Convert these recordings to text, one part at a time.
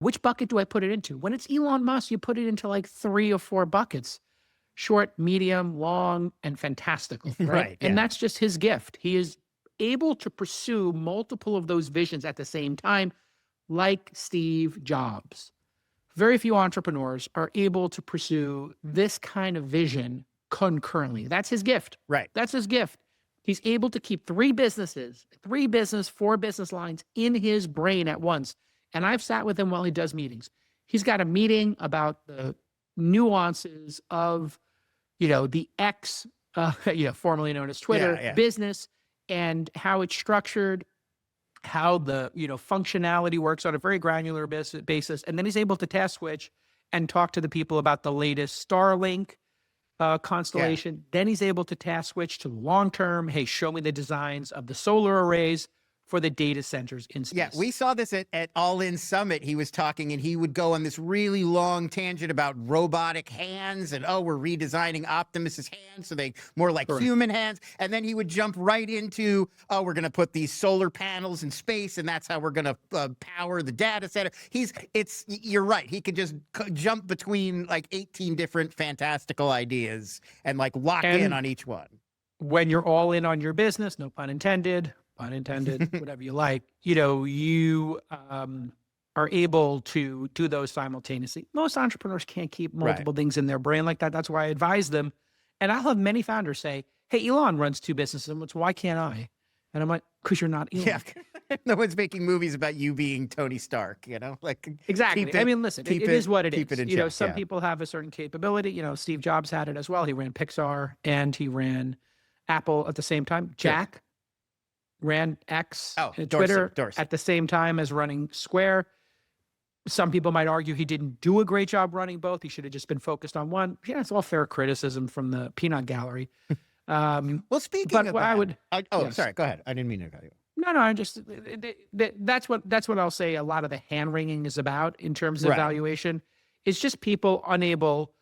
Which bucket do I put it into? When it's Elon Musk, you put it into like 3 or 4 buckets: short, medium, long, and fantastical, right? Right. And Yeah. that's just his gift. He is able to pursue multiple of those visions at the same time, like Steve Jobs. Very few entrepreneurs are able to pursue this kind of vision concurrently. That's his gift. Right. That's his gift. He's able to keep 4 business lines in his brain at once. And I've sat with him while he does meetings. He's got a meeting about the nuances of, the X, formerly known as Yeah. Twitter Yeah. business, and how it's structured, how the functionality works on a very granular basis. And then he's able to task switch and talk to the people about the latest Starlink Yeah. constellation. Then he's able to task switch to long term. Hey, show me the designs of the solar arrays for the data centers in Yeah, space. we saw this at All In Summit. He was talking and he would go on this really long tangent about robotic hands and, oh, we're redesigning Optimus's hands so they more like Correct. human hands. And then he would jump right into, oh, we're going to put these solar panels in space and that's how we're going to power the data center. You're right. He could just jump between like 18 different fantastical ideas and like lock in And on each one. when you're all in on your business, no pun intended, whatever you like, you are able to do those simultaneously. Most entrepreneurs can't keep multiple things in their brain like that. That's why I advise them. And I'll have many founders say, hey, Elon runs 2 businesses. Why can't I? And I'm like, because you're not Elon. Yeah. No one's making movies about you being Tony Stark, like Exactly. I mean, listen, it is what it is. Keep it in check, some people have a certain capability. Steve Jobs had it as well. He ran Pixar and he ran Apple at the same time. Jack ran X and Twitter Dorsey. at the same time as running Square. Some people might argue he didn't do a great job running both. He should have just been focused on one. Yeah, it's all fair criticism from the peanut gallery. Well, speaking of that, yes. Sorry, go ahead. I didn't mean to cut you. No, I just that's what I'll say. A lot of the hand wringing is about in terms of valuation. It's just people unable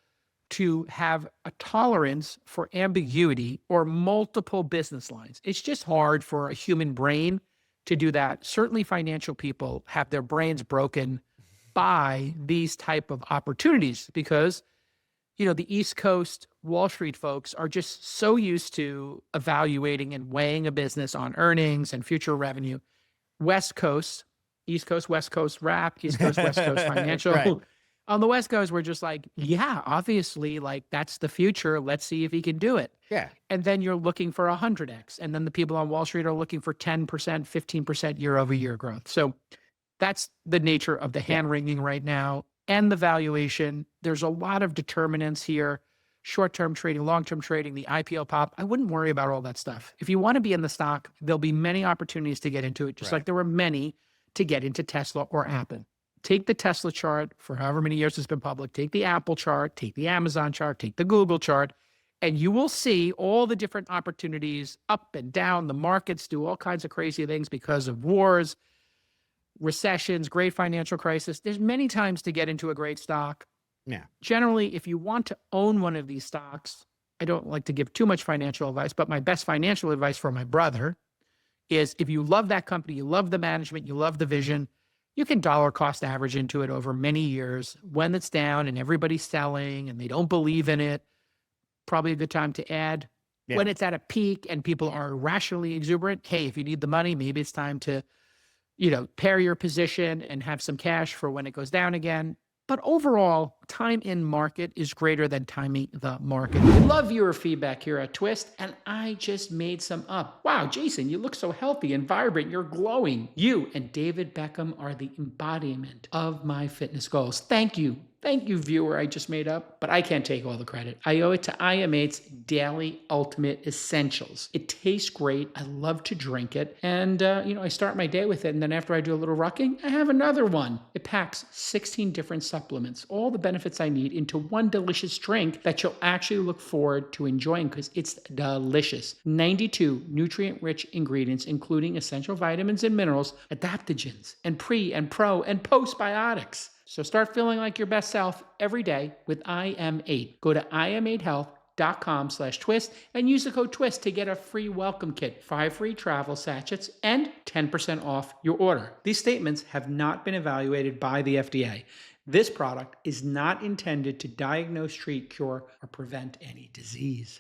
to have a tolerance for ambiguity or multiple business lines. It's just hard for a human brain to do that. Certainly financial people have their brains broken by these type of opportunities because, the East Coast Wall Street folks are just so used to evaluating and weighing a business on earnings and future revenue. West Coast, East Coast, West Coast rap, East Coast, West Coast financial. Right. On the West Coast, we're just like, yeah, obviously, like that's the future. Let's see if he can do it. Yeah. And then you're looking for 100x. And then the people on Wall Street are looking for 10%, 15% year over year growth. So that's the nature of the hand wringing right now and the valuation. There's a lot of determinants here. Short-term trading, long-term trading, the IPO pop. I wouldn't worry about all that stuff. If you want to be in the stock, there'll be many opportunities to get into it, just like there were many to get into Tesla or Apple. Take the Tesla chart for however many years it's been public, take the Apple chart, take the Amazon chart, take the Google chart, and you will see all the different opportunities up and down. The markets do all kinds of crazy things because of wars, recessions, great financial crisis. There's many times to get into a great stock. Yeah. Generally, if you want to own one of these stocks, I don't like to give too much financial advice, but my best financial advice for my brother is if you love that company, you love the management, you love the vision, you can dollar cost average into it over many years. When it's down and everybody's selling and they don't believe in it, probably a good time to add. Yeah. When it's at a peak and people are irrationally exuberant, hey, if you need the money, maybe it's time to, pair your position and have some cash for when it goes down again. But overall, time in market is greater than timing the market. We love your feedback here at Twist, and I just made some up. Wow, Jason, you look so healthy and vibrant. You're glowing. You and David Beckham are the embodiment of my fitness goals. Thank you. Thank you, viewer, I just made up, but I can't take all the credit. I owe it to IM8's Daily Ultimate Essentials. It tastes great. I love to drink it. And, I start my day with it. And then after I do a little rucking, I have another one. It packs 16 different supplements, all the benefits I need into one delicious drink that you'll actually look forward to enjoying because it's delicious. 92 nutrient-rich ingredients, including essential vitamins and minerals, adaptogens, and pre and pro and postbiotics. So start feeling like your best self every day with IM8. Go to im8health.com treehouse.com/twist and use the code TWIST to get a free welcome kit, 5 free travel sachets, and 10% off your order. These statements have not been evaluated by the FDA. This product is not intended to diagnose, treat, cure, or prevent any disease.